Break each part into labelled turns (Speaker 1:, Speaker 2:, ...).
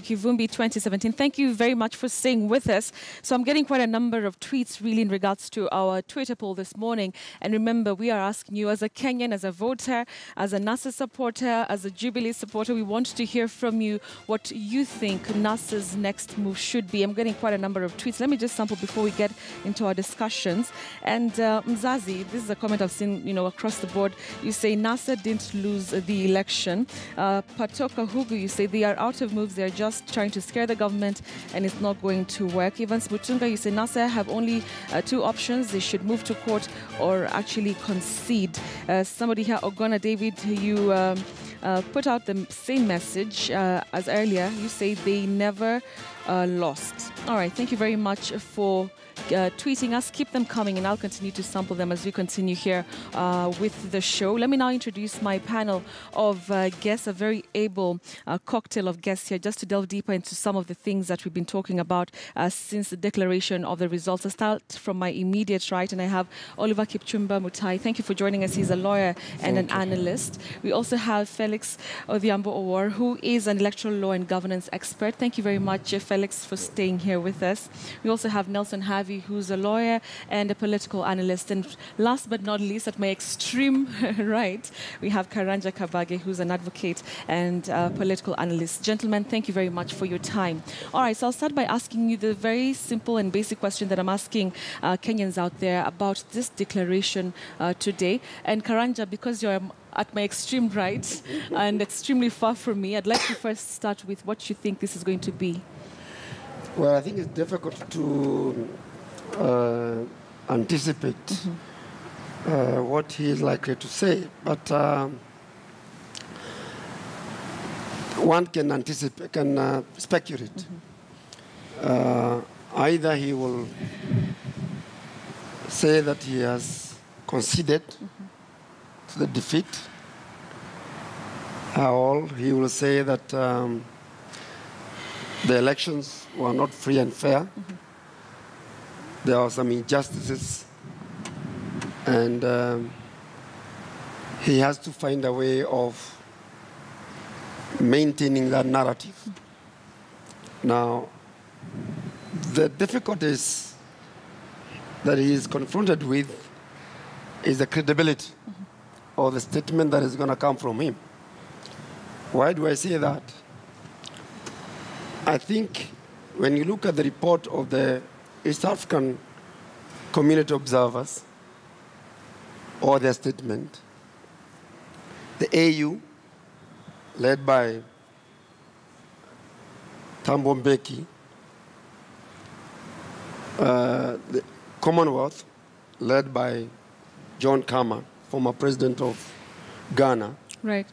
Speaker 1: Kivumbi 2017. Thank you very much for staying with us. So I'm getting quite a number of tweets really in regards to our Twitter poll this morning. And remember, we are asking you as a Kenyan, as a voter, as a NASA supporter, as a Jubilee supporter, we want to hear from you what you think NASA's next move should be. I'm getting quite a number of tweets. Let me just sample before we get into our discussions. And Mzazi, this is a comment I've seen, across the board. You say NASA didn't lose the election. Patoka Hugu, you say they are out of moves. They're just trying to scare the government and it's not going to work. Evans Mutunga, you say NASA have only two options. They should move to court or actually concede. Somebody here, Ogona David, you put out the same message as earlier. You say they never lost. All right, thank you very much for tweeting us. Keep them coming and I'll continue to sample them as we continue here with the show. Let me now introduce my panel of guests, a very able cocktail of guests here, just to delve deeper into some of the things that we've been talking about since the declaration of the results. I'll start from my immediate right, and I have Oliver Kipchumba Mutai. Thank you for joining us. He's a lawyer and an analyst. We also have Felix Odhiambo Owor, who is an electoral law and governance expert. Thank you very much, Felix, for staying here with us. We also have Nelson Harvey, who's a lawyer and a political analyst. And last but not least, at my extreme right, we have Karanja Kabage, who's an advocate and political analyst. Gentlemen, thank you very much for your time. All right, so I'll start by asking you the very simple and basic question that I'm asking Kenyans out there about this declaration today. And Karanja, because you're at my extreme right and extremely far from me, I'd like to first start with what you think this is going to be.
Speaker 2: Well, I think it's difficult to anticipate what he is likely to say, but one can anticipate, can speculate. Either he will say that he has conceded to the defeat, or he will say that the elections were not free and fair. There are some injustices, and he has to find a way of maintaining that narrative. Now, the difficulties that he is confronted with is the credibility of the statement that is going to come from him. Why do I say that? I think when you look at the report of the East African community observers or their statement, the AU, led by Thabo Mbeki, the Commonwealth, led by John Kama, former president of Ghana.
Speaker 1: Right.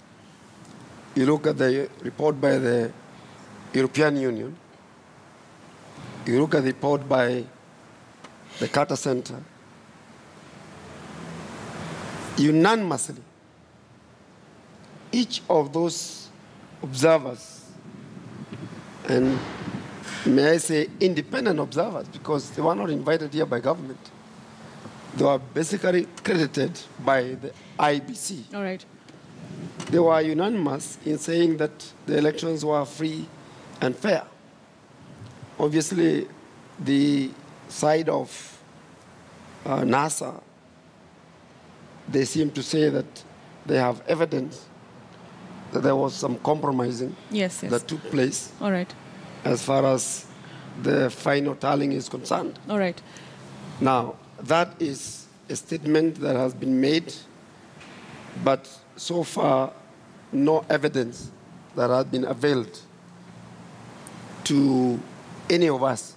Speaker 2: You look at the report by the European Union, you look at the report by the Carter Center, unanimously, each of those observers, and may I say independent observers, because they were not invited here by government, they were basically credited by the IBC.
Speaker 1: All right.
Speaker 2: They were unanimous in saying that the elections were free and fair. Obviously, the side of NASA, they seem to say that they have evidence that there was some compromising that took place.
Speaker 1: All right.
Speaker 2: As far as the final tallying is concerned.
Speaker 1: All right.
Speaker 2: Now, that is a statement that has been made, but so far, no evidence that has been availed to any of us.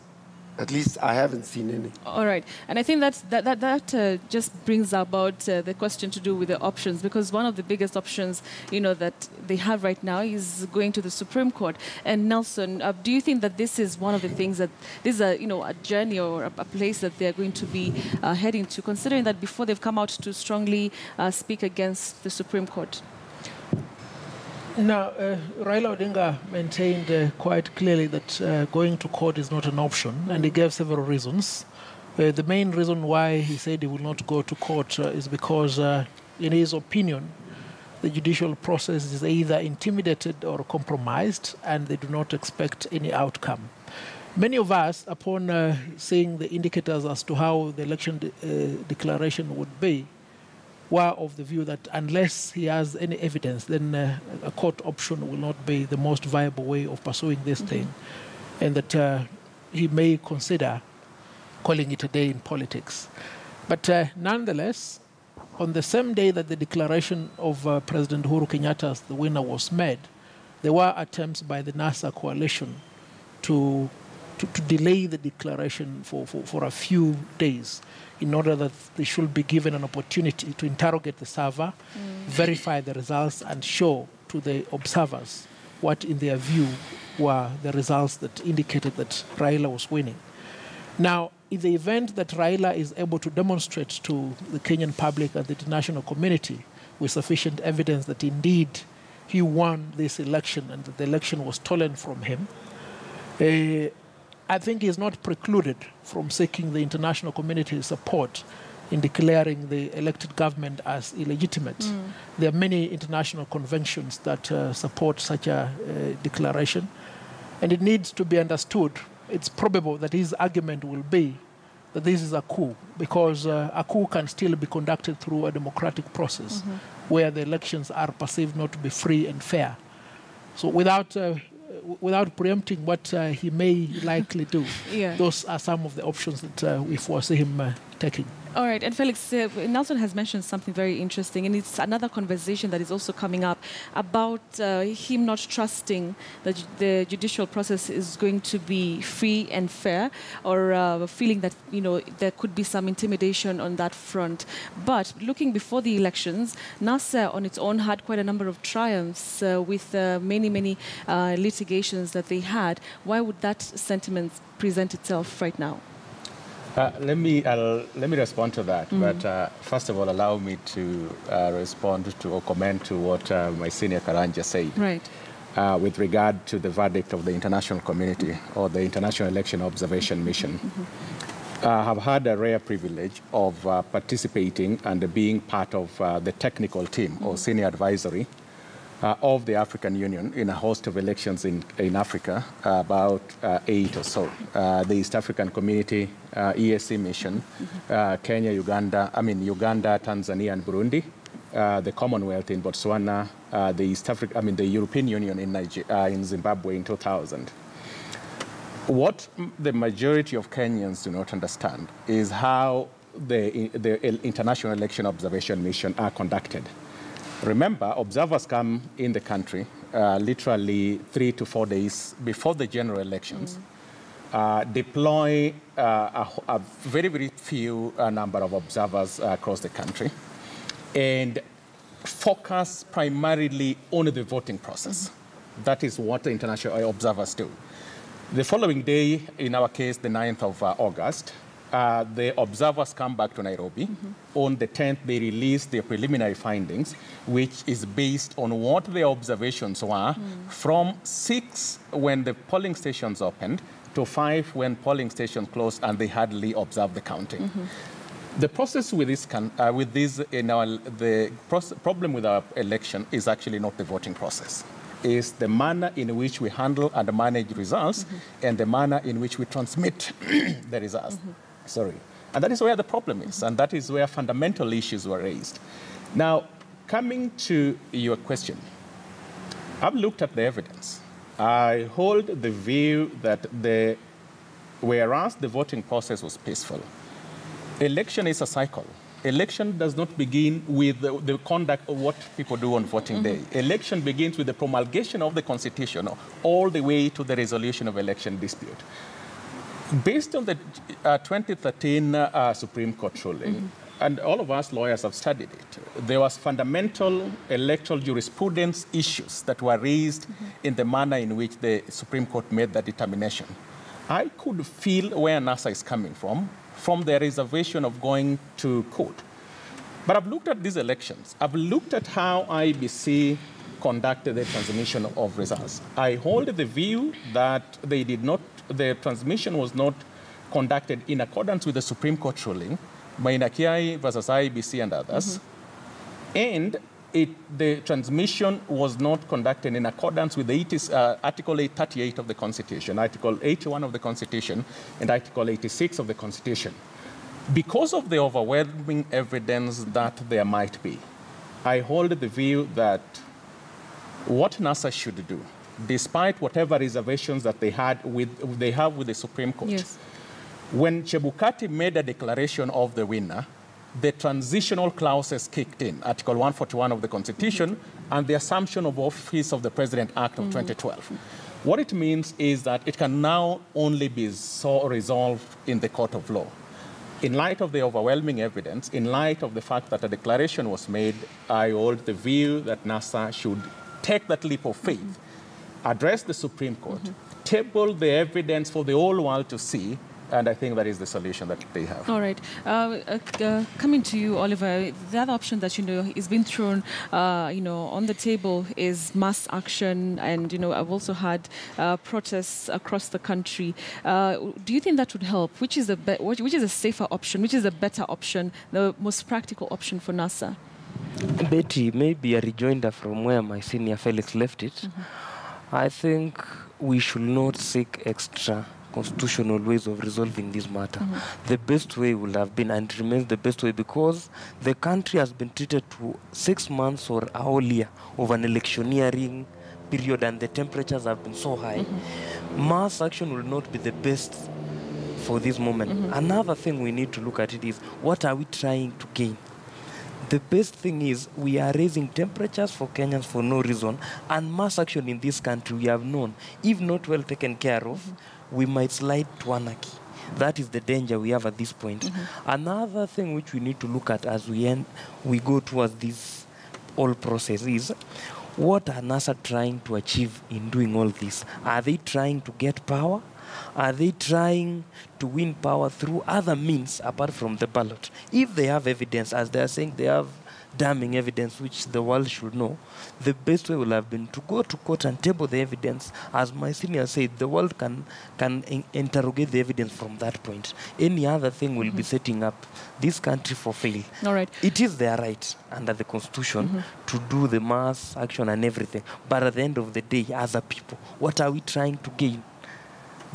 Speaker 2: At least I haven't seen any.
Speaker 1: All right. And I think that just brings about the question to do with the options, because one of the biggest options, that they have right now is going to the Supreme Court. And Nelson, do you think that this is one of the things that this is a journey or a place that they're going to be heading to, considering that before they've come out to strongly speak against the Supreme Court?
Speaker 3: Now, Raila Odinga maintained quite clearly that going to court is not an option, and he gave several reasons. The main reason why he said he will not go to court is because, in his opinion, the judicial process is either intimidated or compromised, and they do not expect any outcome. Many of us, upon seeing the indicators as to how the election declaration would be, were of the view that unless he has any evidence, then a court option will not be the most viable way of pursuing this thing, and that he may consider calling it a day in politics. But nonetheless, on the same day that the declaration of President Uhuru Kenyatta as the winner was made, there were attempts by the NASA coalition to delay the declaration for a few days in order that they should be given an opportunity to interrogate the server, verify the results, and show to the observers what, in their view, were the results that indicated that Raila was winning. Now, in the event that Raila is able to demonstrate to the Kenyan public and the international community with sufficient evidence that indeed he won this election and that the election was stolen from him, I think he is not precluded from seeking the international community's support in declaring the elected government as illegitimate. There are many international conventions that support such a declaration, and it needs to be understood. It's probable that his argument will be that this is a coup, because a coup can still be conducted through a democratic process where the elections are perceived not to be free and fair. So without preempting what he may likely do, those are some of the options that we foresee him taking.
Speaker 1: All right, and Felix, Nelson has mentioned something very interesting, and it's another conversation that is also coming up about him not trusting that the judicial process is going to be free and fair, or feeling that, you know, there could be some intimidation on that front. But looking before the elections, NASA on its own had quite a number of triumphs with many litigations that they had. Why would that sentiment present itself right now?
Speaker 4: Let me respond to that. But first of all, allow me to respond to or comment to what my senior Karanja said.
Speaker 1: Right.
Speaker 4: With regard to the verdict of the international community or the International Election Observation Mission. I have had a rare privilege of participating and being part of the technical team or senior advisory of the African Union in a host of elections in Africa, about 8 or so. The East African Community, ESC mission, Kenya, Uganda, Tanzania, and Burundi, the Commonwealth in Botswana, the European Union in Zimbabwe in 2000. What the majority of Kenyans do not understand is how the International Election Observation Mission are conducted. Remember, observers come in the country literally 3 to 4 days before the general elections, deploy a very few number of observers across the country, and focus primarily on the voting process. That is what the international observers do. The following day, in our case, the 9th of August, the observers come back to Nairobi. On the 10th, they release their preliminary findings, which is based on what their observations were from 6 when the polling stations opened to 5 when polling stations closed and they hardly observed the counting. The process with this, problem with our election is actually not the voting process. It's the manner in which we handle and manage results and the manner in which we transmit the results. Sorry. And that is where the problem is, and that is where fundamental issues were raised. Now, coming to your question, I've looked at the evidence. I hold the view that whereas the voting process was peaceful, election is a cycle. Election does not begin with the conduct of what people do on voting day. Election begins with the promulgation of the Constitution all the way to the resolution of election dispute. Based on the 2013 Supreme Court ruling, and all of us lawyers have studied it, there was fundamental electoral jurisprudence issues that were raised in the manner in which the Supreme Court made that determination. I could feel where NASA is coming from their reservation of going to court. But I've looked at these elections. I've looked at how IBC conducted the transmission of results. I hold the view that the transmission was not conducted in accordance with the Supreme Court ruling, Maina Kiai versus IBC and others. And the transmission was not conducted in accordance with the Article 38 of the Constitution, Article 81 of the Constitution, and Article 86 of the Constitution. Because of the overwhelming evidence that there might be, I hold the view that what NASA should do, despite whatever reservations that they have with the Supreme Court,
Speaker 1: yes.
Speaker 4: When Chebukati made a declaration of the winner, the transitional clauses kicked in, Article 141 of the Constitution, and the Assumption of Office of the President Act of 2012. What it means is that it can now only be resolved in the court of law. In light of the overwhelming evidence, in light of the fact that a declaration was made, I hold the view that NASA should take that leap of faith, address the Supreme Court, table the evidence for the whole world to see, and I think that is the solution that they have.
Speaker 1: All right. Coming to you, Oliver, the other option that, is being thrown, on the table is mass action. And, I've also had protests across the country. Do you think that would help? Which is a safer option? Which is a better option, the most practical option for NASA?
Speaker 5: Betty, maybe a rejoinder from where my senior Felix left it. I think we should not seek extra constitutional ways of resolving this matter. The best way would have been, and remains the best way, because the country has been treated to 6 months or a whole year of an electioneering period, and the temperatures have been so high. Mass action will not be the best for this moment. Another thing we need to look at it is, what are we trying to gain? The best thing is we are raising temperatures for Kenyans for no reason, and mass action in this country, we have known, if not well taken care of, we might slide to anarchy. That is the danger we have at this point. Another thing which we need to look at as we go towards this whole process is, what are NASA trying to achieve in doing all this? Are they trying to get power? Are they trying to win power through other means apart from the ballot? If they have evidence, as they are saying, they have damning evidence which the world should know, the best way will have been to go to court and table the evidence. As my senior said, the world can interrogate the evidence from that point. Any other thing will be setting up this country for fail.
Speaker 1: All right.
Speaker 5: It is their right under the Constitution to do the mass action and everything. But at the end of the day, as a people, what are we trying to gain?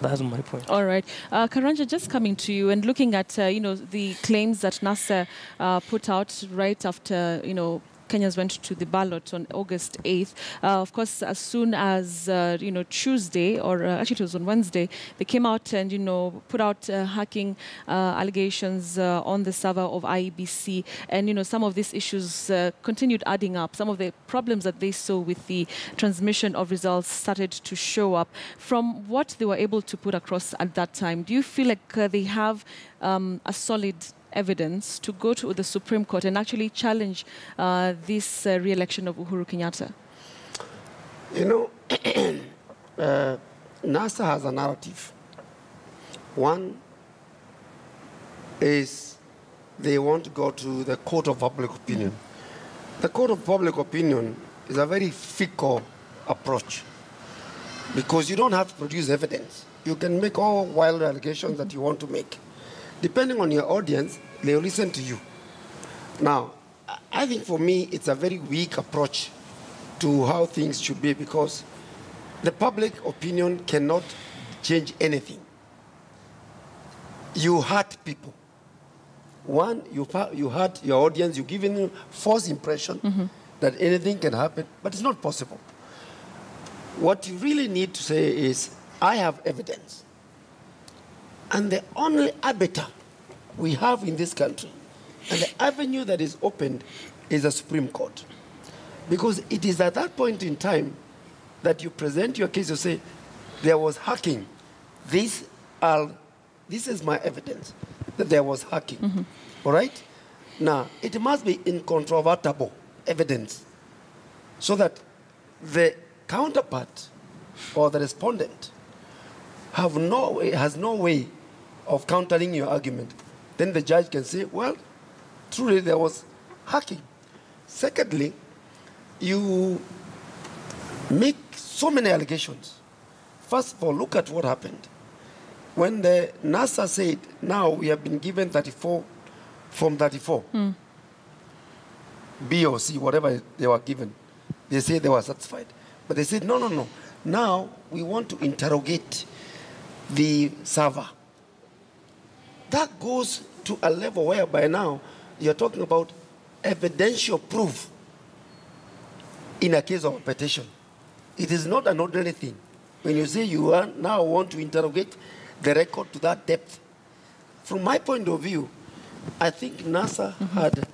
Speaker 5: That's my point.
Speaker 1: All right. Karanja, just coming to you and looking at, the claims that NASA put out right after, Kenyans went to the ballot on August 8th. Of course, as soon as, Tuesday, or actually it was on Wednesday, they came out and, put out hacking allegations on the server of IEBC. And, some of these issues continued adding up. Some of the problems that they saw with the transmission of results started to show up. From what they were able to put across at that time, do you feel like they have a solid evidence to go to the Supreme Court and actually challenge this re-election of Uhuru Kenyatta?
Speaker 2: NASA has a narrative. One is they want to go to the court of public opinion. The court of public opinion is a very fickle approach because you don't have to produce evidence. You can make all wild allegations that you want to make. Depending on your audience, they'll listen to you. Now, I think for me, it's a very weak approach to how things should be because the public opinion cannot change anything. You hurt people. One, you hurt your audience, you're giving them false impression that anything can happen, but it's not possible. What you really need to say is, I have evidence. And the only arbiter we have in this country, and the avenue that is opened, is the Supreme Court. Because it is at that point in time that you present your case, you say, there was hacking. This is my evidence that there was hacking. All right? Now, it must be incontrovertible evidence so that the counterpart or the respondent has no way of countering your argument. Then the judge can say, well, truly there was hacking. Secondly, you make so many allegations. First of all, look at what happened. When the NASA said, now we have been given 34 from 34, B or C, whatever they were given. They say they were satisfied. But they said, no, no, no. Now we want to interrogate the server. That goes to a level whereby now you're talking about evidential proof in a case of a petition. It is not an ordinary thing. When you say you now want to interrogate the record to that depth, from my point of view, I think NASA had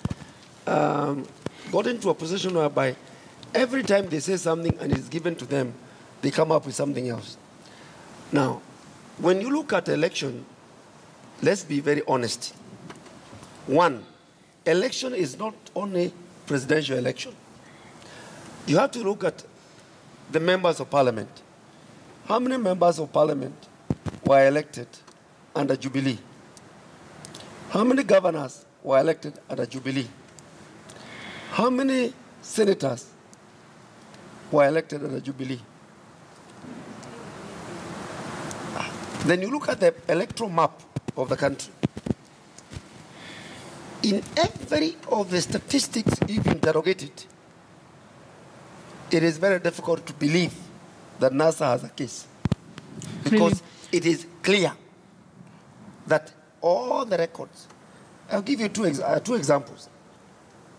Speaker 2: gotten to a position whereby every time they say something and it's given to them, they come up with something else. Now, when you look at election, let's be very honest. One, election is not only presidential election. You have to look at the members of parliament. How many members of parliament were elected under Jubilee? How many governors were elected under Jubilee? How many senators were elected under Jubilee? Then you look at the electoral map of the country. In every of the statistics you've interrogated, it is very difficult to believe that NASA has a case. Because it is clear that all the records, I'll give you two examples.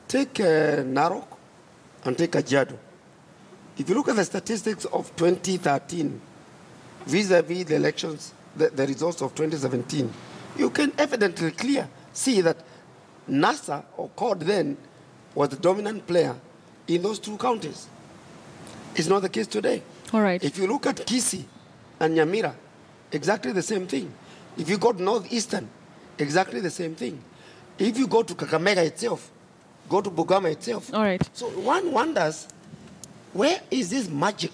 Speaker 2: Take Narok and take Kajiado. If you look at the statistics of 2013 vis-a-vis the elections, the results of 2017, you can evidently see that NASA, or CORD then, was the dominant player in those two counties. It's not the case today.
Speaker 1: All right.
Speaker 2: If you look at Kisii and Nyamira, exactly the same thing. If you go to Northeastern, exactly the same thing. If you go to Kakamega itself, go to Bugama itself.
Speaker 1: All right.
Speaker 2: So one wonders, where is this magic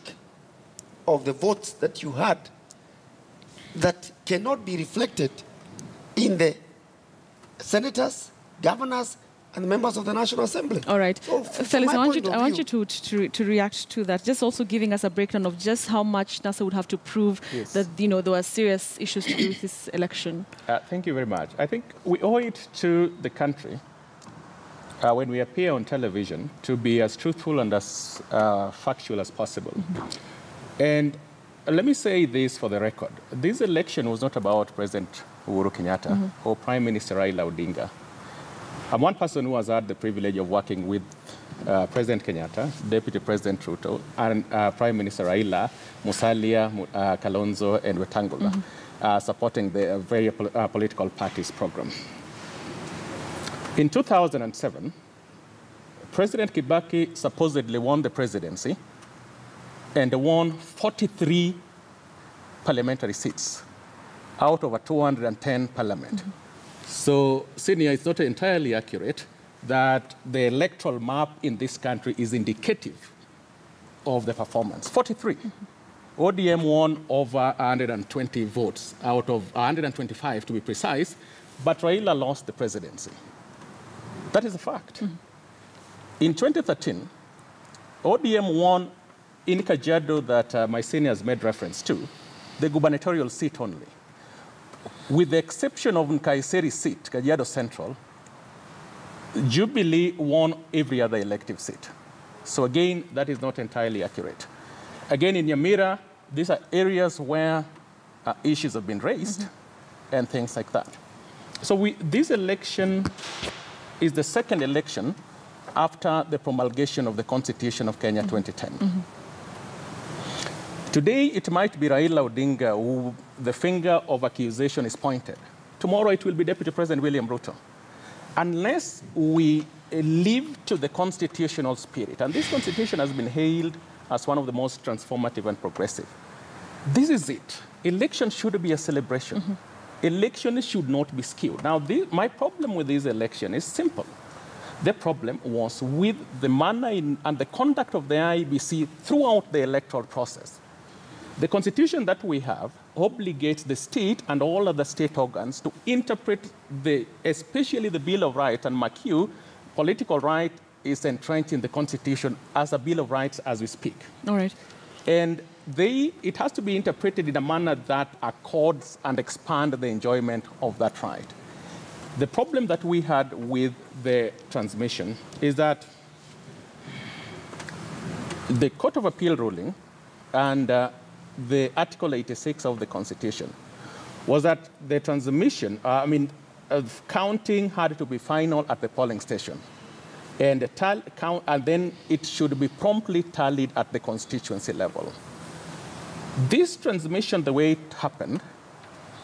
Speaker 2: of the votes that you had that cannot be reflected in the senators, governors, and members of the National Assembly?
Speaker 1: All right.
Speaker 2: So
Speaker 1: Felix, I want you to react to that, just also giving us a breakdown of just how much NASA would have to prove that, there were serious issues to do with this election.
Speaker 4: Thank you very much. I think we owe it to the country, when we appear on television, to be as truthful and as factual as possible. And let me say this for the record. This election was not about President Uhuru Kenyatta or Prime Minister Raila Odinga. I'm one person who has had the privilege of working with President Kenyatta, Deputy President Ruto, and Prime Minister Raila, Musalia, Kalonzo, and Wetangula, supporting the various political parties' program. In 2007, President Kibaki supposedly won the presidency and won 43 parliamentary seats out of a 210 parliament. So, Senior, it's not entirely accurate that the electoral map in this country is indicative of the performance. 43. ODM won over 120 votes out of 125 to be precise, but Raila lost the presidency. That is a fact. In 2013, ODM won in Kajiado that my seniors made reference to, the gubernatorial seat only. With the exception of Nkaiseri's seat, Kajiado Central, Jubilee won every other elective seat. So again, that is not entirely accurate. Again, in Nyamira, these are areas where issues have been raised and things like that. So this election is the second election after the promulgation of the Constitution of Kenya 2010. Today, it might be Raila Odinga who the finger of accusation is pointed. Tomorrow, it will be Deputy President William Ruto. Unless we live to the constitutional spirit, and this constitution has been hailed as one of the most transformative and progressive. This is it. Election should be a celebration. Election should not be skewed. Now, my problem with this election is simple. The problem was with the manner and the conduct of the IEBC throughout the electoral process. The constitution that we have obligates the state and all other state organs to interpret especially the Bill of Rights, and mark you, political right is entrenched in the constitution as a Bill of Rights as we speak.
Speaker 1: All right.
Speaker 4: And it has to be interpreted in a manner that accords and expands the enjoyment of that right. The problem that we had with the transmission is that The Court of Appeal ruling and the Article 86 of the Constitution was that the transmission, counting had to be final at the polling station. And then it should be promptly tallied at the constituency level. This transmission, the way it happened,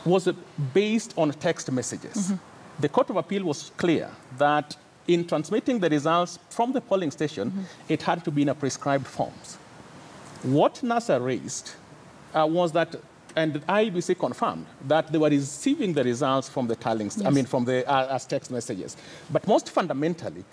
Speaker 4: was based on text messages. The Court of Appeal was clear that in transmitting the results from the polling station, it had to be in a prescribed forms. What NASA raised was that, and the IEBC confirmed, that they were receiving the results from the tallying, as text messages. But most fundamentally,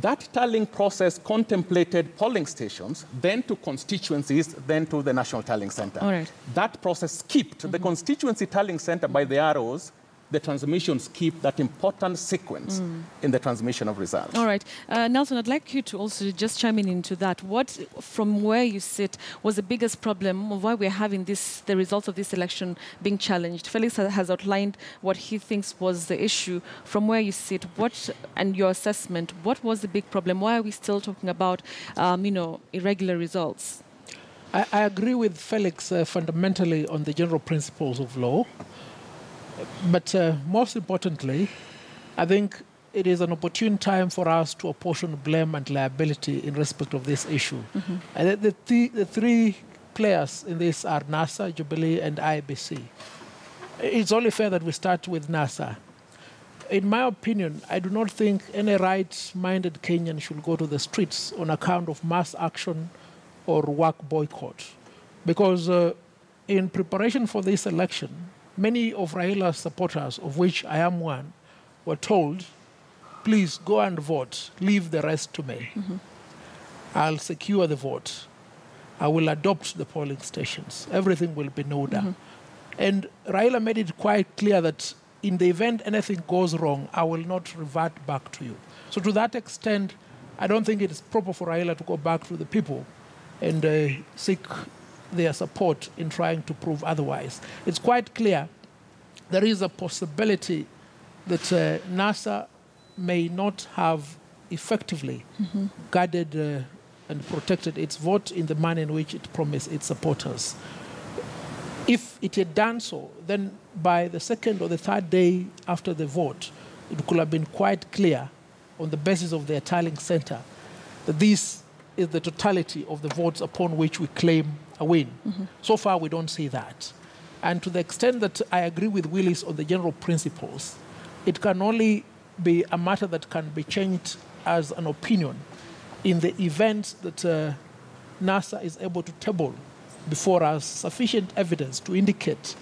Speaker 4: that tallying process contemplated polling stations, then to constituencies, then to the National Tallying Center.
Speaker 1: All right.
Speaker 4: That process skipped the constituency tallying center by the arrows. The transmission skipped that important sequence in the transmission of results.
Speaker 1: All right. Nelson, I'd like you to also just chime in into that. What, from where you sit, was the biggest problem of why we're having the results of this election being challenged? Felix has outlined what he thinks was the issue. From where you sit, and your assessment, what was the big problem? Why are we still talking about, irregular results?
Speaker 3: I agree with Felix fundamentally on the general principles of law. But most importantly, I think it is an opportune time for us to apportion blame and liability in respect of this issue. And the three players in this are NASA, Jubilee, and IEBC. It's only fair that we start with NASA. In my opinion, I do not think any right-minded Kenyan should go to the streets on account of mass action or work boycott. Because in preparation for this election, many of Raila's supporters, of which I am one, were told, please go and vote, leave the rest to me. I'll secure the vote. I will adopt the polling stations. Everything will be in order. And Raila made it quite clear that in the event anything goes wrong, I will not revert back to you. So to that extent, I don't think it is proper for Raila to go back to the people and seek their support in trying to prove otherwise. It's quite clear there is a possibility that NASA may not have effectively guarded and protected its vote in the manner in which it promised its supporters. If it had done so, then by the second or the third day after the vote, it could have been quite clear on the basis of their tallying center that this is the totality of the votes upon which we claim a win. So far, we don't see that. And to the extent that I agree with Willis on the general principles, it can only be a matter that can be changed as an opinion in the event that NASA is able to table before us sufficient evidence to indicate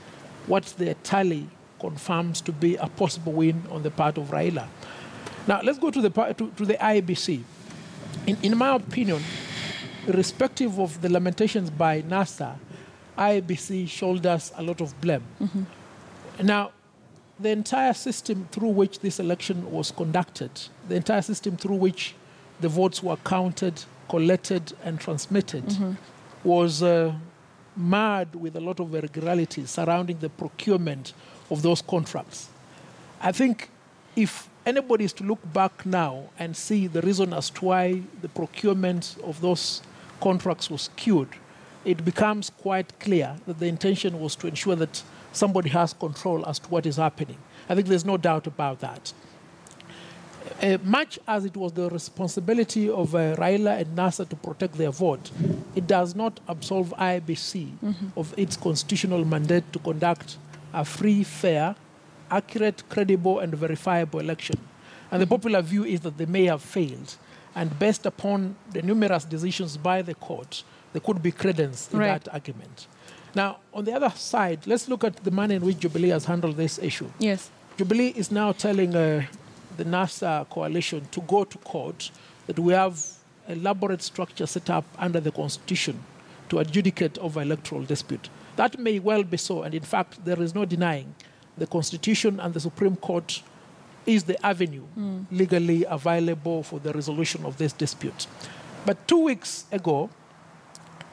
Speaker 3: what their tally confirms to be a possible win on the part of Raila. Now, let's go to the IEBC. In my opinion, irrespective of the lamentations by NASA, IEBC shoulders a lot of blame. Now, the entire system through which this election was conducted, the entire system through which the votes were counted, collected, and transmitted was marred with a lot of irregularities surrounding the procurement of those contracts. I think if anybody is to look back now and see the reason as to why the procurement of those contracts was skewed, it becomes quite clear that the intention was to ensure that somebody has control as to what is happening. I think there's no doubt about that. Much as it was the responsibility of Raila and NASA to protect their vote, it does not absolve IEBC of its constitutional mandate to conduct a free, fair, accurate, credible, and verifiable election. And the popular view is that they may have failed. And based upon the numerous decisions by the court, there could be credence in that argument. Now, on the other side, let's look at the manner in which Jubilee has handled this issue.
Speaker 1: Yes.
Speaker 3: Jubilee is now telling the NASA coalition to go to court, that we have a elaborate structure set up under the Constitution to adjudicate over electoral dispute. That may well be so, and in fact, there is no denying the Constitution and the Supreme Court is the avenue legally available for the resolution of this dispute. But 2 weeks ago,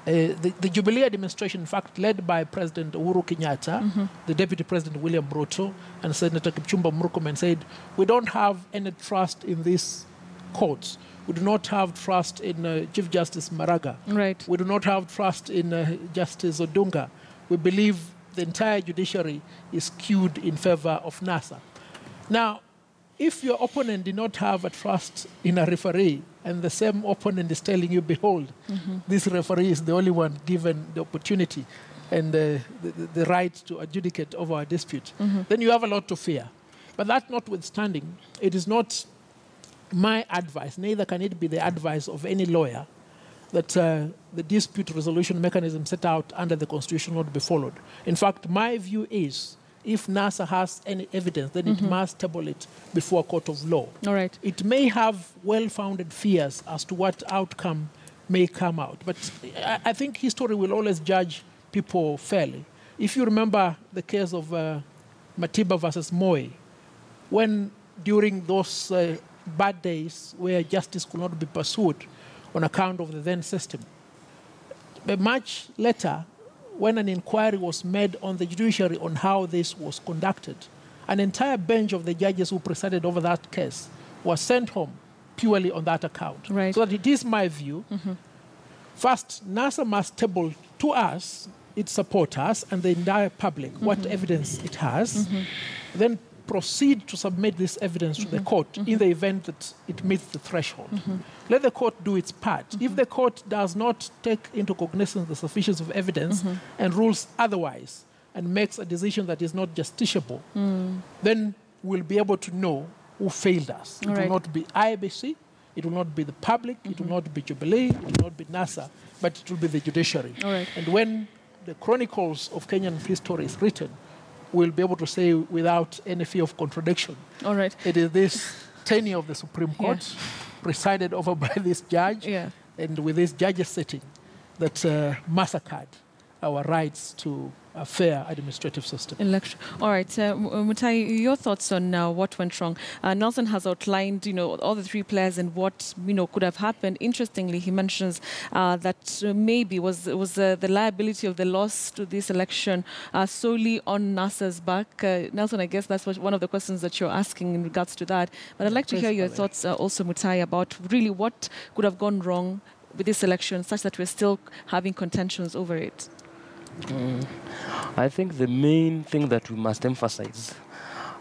Speaker 3: the Jubilee administration, in fact, led by President Uhuru Kenyatta, the Deputy President William Ruto, and Senator Kipchumba Murkomen said, we don't have any trust in this courts. We do not have trust in Chief Justice Maraga.
Speaker 1: Right.
Speaker 3: We do not have trust in Justice Odunga. We believe the entire judiciary is skewed in favor of NASA. Now, if your opponent did not have a trust in a referee, and the same opponent is telling you, behold, this referee is the only one given the opportunity and the right to adjudicate over a dispute, then you have a lot to fear. But that notwithstanding, it is not my advice, neither can it be the advice of any lawyer, that the dispute resolution mechanism set out under the Constitution not be followed. In fact, my view is, if NASA has any evidence, then it must table it before a court of law.
Speaker 1: All right.
Speaker 3: It may have well-founded fears as to what outcome may come out, but I think history will always judge people fairly. If you remember the case of Matiba versus Moi, when during those bad days where justice could not be pursued on account of the then system, but much later, when an inquiry was made on the judiciary on how this was conducted, an entire bench of the judges who presided over that case was sent home purely on that account.
Speaker 1: Right.
Speaker 3: So that it is my view, first, NASA must table to us, its supporters, and the entire public what evidence it has, then proceed to submit this evidence to the court in the event that it meets the threshold. Let the court do its part. If the court does not take into cognizance the sufficiency of evidence and rules otherwise and makes a decision that is not justiciable, then we'll be able to know who failed us. It will not be IBC, it will not be the public, it will not be Jubilee, it will not be NASA, but it will be the judiciary. And when the chronicles of Kenyan history is written, we'll be able to say without any fear of contradiction.
Speaker 1: All right.
Speaker 3: It is this tenure of the Supreme Court, presided over by this judge, and with this judge's sitting, that massacred our rights to a fair administrative system.
Speaker 1: Election. All right, Mutai, your thoughts on what went wrong? Nelson has outlined, all the three players and what, could have happened. Interestingly, he mentions that maybe was the liability of the loss to this election solely on NASA's back. Nelson, I guess that's one of the questions that you're asking in regards to that. But I'd like to hear your thoughts also, Mutai, about really what could have gone wrong with this election such that we're still having contentions over it.
Speaker 5: I think the main thing that we must emphasize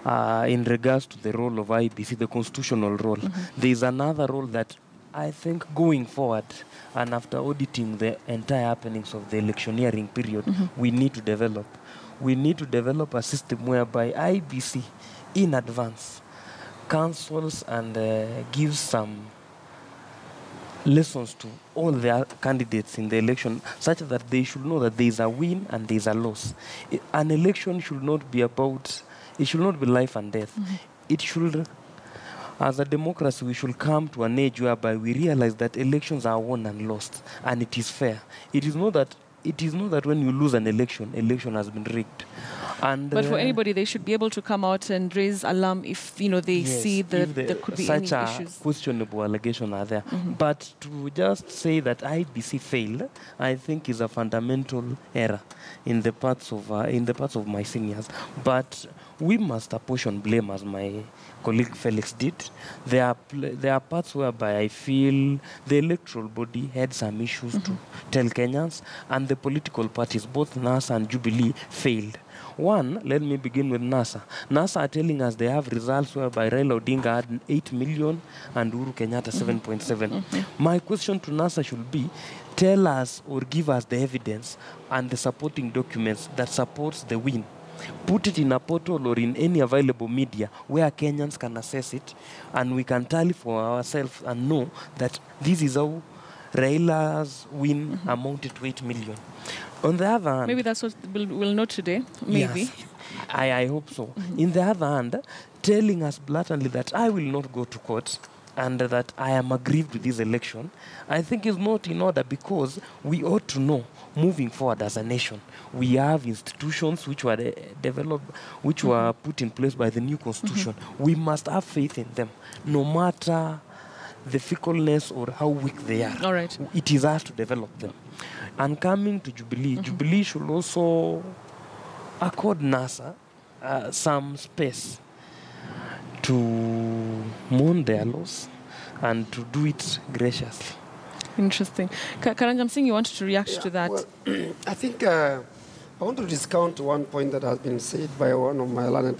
Speaker 5: in regards to the role of IBC, the constitutional role, there is another role that I think going forward and after auditing the entire happenings of the electioneering period, we need to develop. We need to develop a system whereby IBC in advance counsels and gives some lessons to all the candidates in the election, such that they should know that there is a win and there is a loss. An election should not be life and death. It should, as a democracy, we should come to an age whereby we realize that elections are won and lost, and it is fair. It is not that when you lose an election has been rigged.
Speaker 1: But for anybody, they should be able to come out and raise alarm if they see that there could be any issues.
Speaker 5: Such a questionable allegation are there. But to just say that IBC failed, I think is a fundamental error in the parts of my seniors. But we must apportion blame, as my colleague Felix did. There are parts whereby I feel the electoral body had some issues to tell Kenyans, and the political parties, both NASA and Jubilee, failed. One, let me begin with NASA. NASA are telling us they have results whereby Raila Odinga had 8 million and Uhuru Kenyatta 7.7. My question to NASA should be, tell us or give us the evidence and the supporting documents that supports the win. Put it in a portal or in any available media where Kenyans can access it, and we can tally for ourselves and know that this is how Raila's win amounted to 8 million. On the other hand,
Speaker 1: maybe that's what we'll know today. Maybe.
Speaker 5: Yes, I hope so. In the other hand, telling us blatantly that I will not go to court and that I am aggrieved with this election, I think is not in order, because we ought to know, moving forward as a nation, we have institutions which were developed, which were put in place by the new constitution. We must have faith in them, no matter the fickleness or how weak they are.
Speaker 1: All right.
Speaker 5: It is us to develop them. And coming to Jubilee, Jubilee should also accord NASA some space to mourn their loss, and to do it graciously.
Speaker 1: Interesting. Karanjam Singh, you wanted to react to that?
Speaker 2: Well, I think I want to discount one point that has been said by one of my learned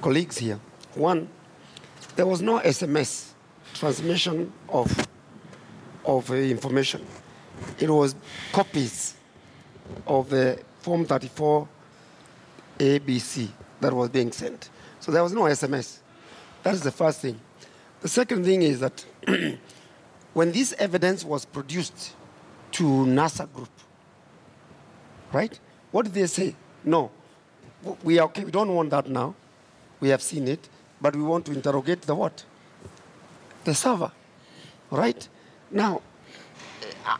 Speaker 2: colleagues here. One, there was no SMS transmission of information. It was copies of the Form 34 ABC that was being sent. So there was no SMS. That is the first thing. The second thing is that when this evidence was produced to NASA group, right? What did they say? No, we are okay. We don't want that now. We have seen it, but we want to interrogate the what? The server, right? Now,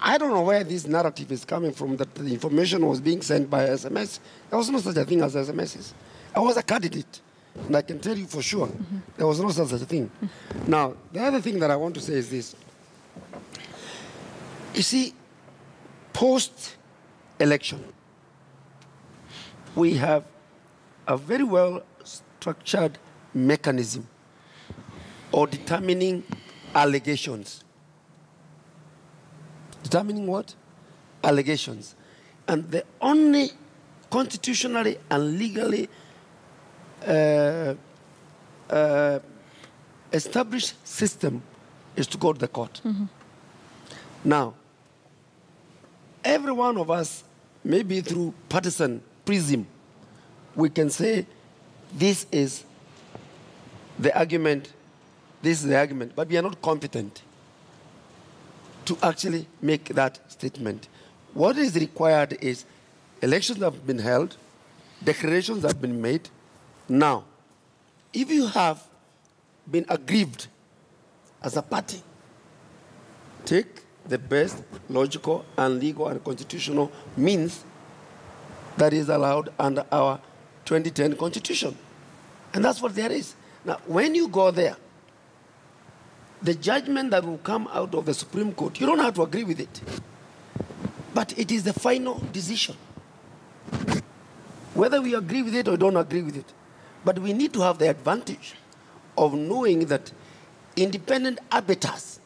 Speaker 2: I don't know where this narrative is coming from that the information was being sent by SMS. There was no such a thing as SMSs. I was a candidate, and I can tell you for sure there was no such a thing. Now, the other thing that I want to say is this. You see, post-election, we have a very well-structured mechanism of determining allegations. Determining what? Allegations. And the only constitutionally and legally established system is to go to the court. Now, every one of us, maybe through partisan prism, we can say this is the argument, but we are not competent to actually make that statement. What is required is elections have been held, declarations have been made. Now, if you have been aggrieved as a party, take the best logical and legal and constitutional means that is allowed under our 2010 Constitution. And that's what there is. Now, when you go there, the judgment that will come out of the Supreme Court, you don't have to agree with it. But it is the final decision. Whether we agree with it or don't agree with it. But we need to have the advantage of knowing that independent arbiters,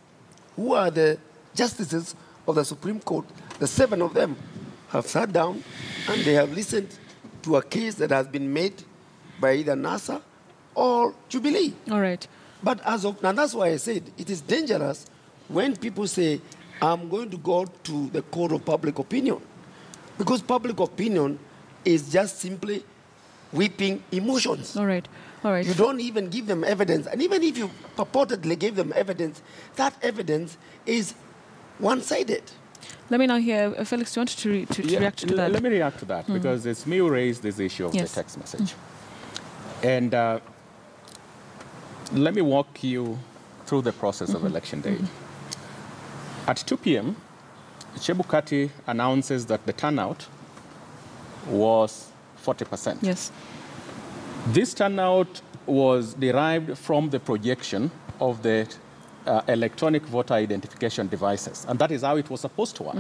Speaker 2: who are the justices of the Supreme Court, the 7 of them, have sat down and they have listened to a case that has been made by either NASA or Jubilee.
Speaker 1: All right.
Speaker 2: But as of now, that's why I said it is dangerous when people say, I'm going to go to the court of public opinion. Because public opinion is just simply whipping emotions.
Speaker 1: All right. All right.
Speaker 2: You don't even give them evidence. And even if you purportedly gave them evidence, that evidence is one-sided.
Speaker 1: Let me now hear, Felix, do you want to react to that?
Speaker 4: Let me react to that, because it's me who raised this issue of the text message. And let me walk you through the process of election day. At 2 p.m., Chebukati announces that the turnout was 40%.
Speaker 1: Yes.
Speaker 4: This turnout was derived from the projection of the electronic voter identification devices. And that is how it was supposed to work.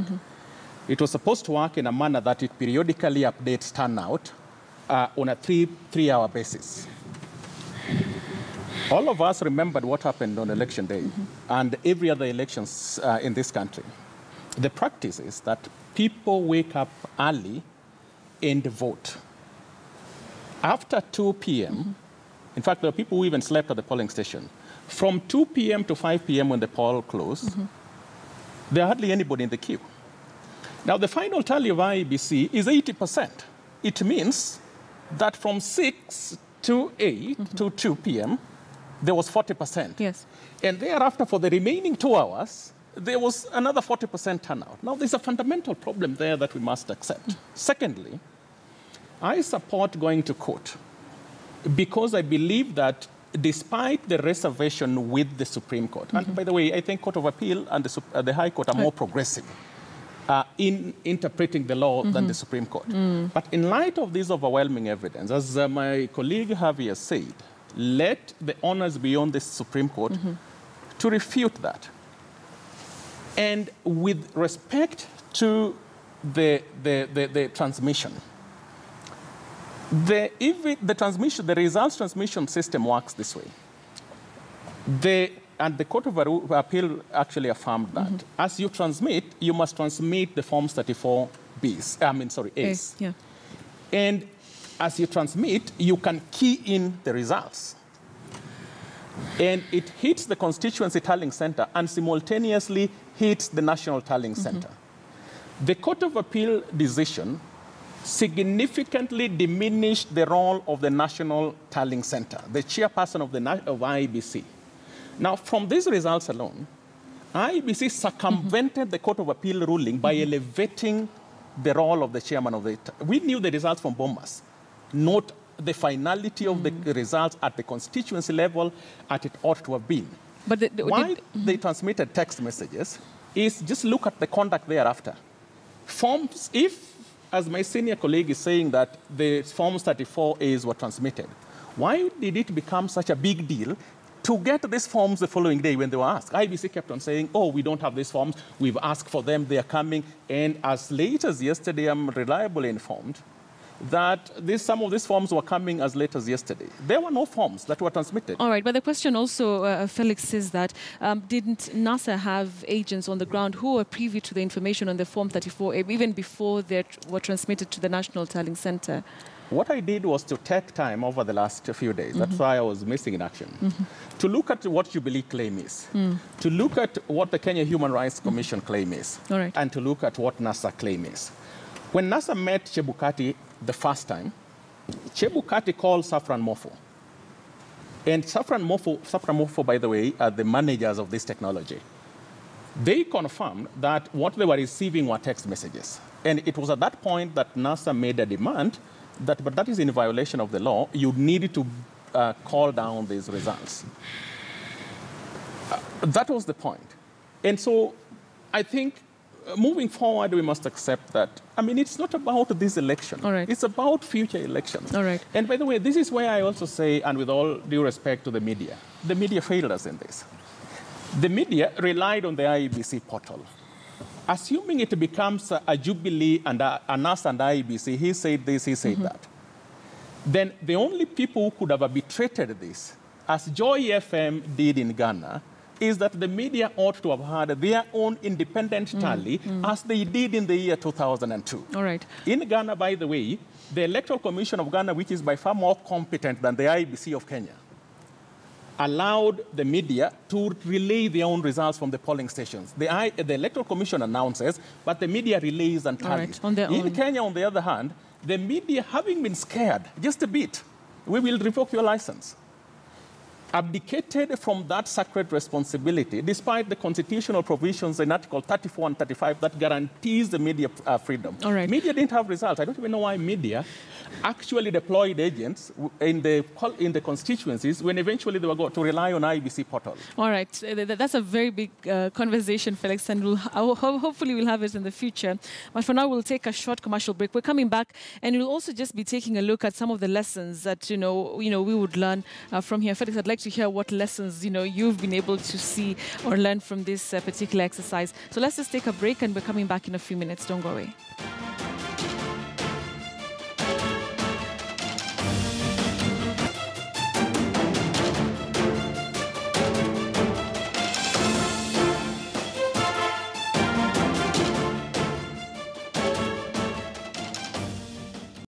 Speaker 4: It was supposed to work in a manner that it periodically updates turnout on a three-hour basis. All of us remembered what happened on election day and every other elections in this country. The practice is that people wake up early and vote. After 2 p.m., in fact, there are people who even slept at the polling station. From 2 p.m. to 5 p.m. when the poll closed, there hardly anybody in the queue. Now, the final tally of IEBC is 80%. It means that from 6 to 8 to 2 p.m., there was 40%.
Speaker 1: Yes.
Speaker 4: And thereafter, for the remaining 2 hours, there was another 40% turnout. Now, there's a fundamental problem there that we must accept. Secondly, I support going to court because I believe that despite the reservation with the Supreme Court, and by the way, I think Court of Appeal and the High Court are more progressive in interpreting the law than the Supreme Court. But in light of this overwhelming evidence, as my colleague Javier said, let the honors be on the Supreme Court to refute that. And with respect to the transmission, the results transmission system works this way. The and the Court of Appeal actually affirmed that. As you transmit, you must transmit the Forms 34Bs, A's.
Speaker 1: Yeah.
Speaker 4: And as you transmit, you can key in the results. And it hits the constituency tallying center and simultaneously hits the national tallying center. The Court of Appeal decision significantly diminished the role of the National Tallying Center, the chairperson of IEBC. Now, from these results alone, IEBC circumvented the Court of Appeal ruling by elevating the role of the chairman of the... We knew the results from Bomas, not the finality of the results at the constituency level as it ought to have been.
Speaker 1: But
Speaker 4: why they transmitted text messages is just look at the conduct thereafter. Forms, if as my senior colleague is saying that the Forms 34As were transmitted, why did it become such a big deal to get these forms the following day when they were asked? IBC kept on saying, oh, we don't have these forms. We've asked for them. They are coming. And as late as yesterday, I'm reliably informed that some of these forms were coming as late as yesterday. There were no forms that were transmitted.
Speaker 1: All right, but the question also, Felix, is that didn't NASA have agents on the ground who were privy to the information on the Form 34A even before they were transmitted to the National Tallying Center?
Speaker 4: What I did was to take time over the last few days, that's why I was missing in action, to look at what Jubilee claim is, to look at what the Kenya Human Rights Commission claim is, and to look at what NASA claim is. When NASA met Chebukati the first time, Chebukati called Safran Mofo. And Safran Mofo, by the way, are the managers of this technology. They confirmed that what they were receiving were text messages. And it was at that point that NASA made a demand that, but that is in violation of the law, you needed to call down these results. That was the point. And so I think moving forward, we must accept that, I mean, it's not about this election.
Speaker 1: All right.
Speaker 4: It's about future elections.
Speaker 1: All right.
Speaker 4: And by the way, this is where I also say, and with all due respect to the media failed us in this. The media relied on the IEBC portal. Assuming it becomes a Jubilee and us and IEBC, he said this, he said that, then the only people who could have arbitrated this, as Joy FM did in Ghana, is that the media ought to have had their own independent tally as they did in the year 2002.
Speaker 1: All right.
Speaker 4: In Ghana, by the way, the Electoral Commission of Ghana, which is by far more competent than the IEBC of Kenya, allowed the media to relay their own results from the polling stations. The Electoral Commission announces, but the media relays and tallies.
Speaker 1: Right.
Speaker 4: In Kenya, on the other hand, the media, having been scared just a bit, we will revoke your license, abdicated from that sacred responsibility, despite the constitutional provisions in Article 34 and 35 that guarantees the media freedom.
Speaker 1: All right.
Speaker 4: Media didn't have results. I don't even know why media actually deployed agents in the constituencies when eventually they were going to rely on IBC portal.
Speaker 1: All right. That's a very big conversation, Felix, and hopefully we'll have it in the future. But for now, we'll take a short commercial break. We're coming back, and we'll also just be taking a look at some of the lessons that, we would learn from here. Felix, I'd like to hear what lessons, you've been able to see or learn from this particular exercise. So let's just take a break, and we're coming back in a few minutes. Don't go away.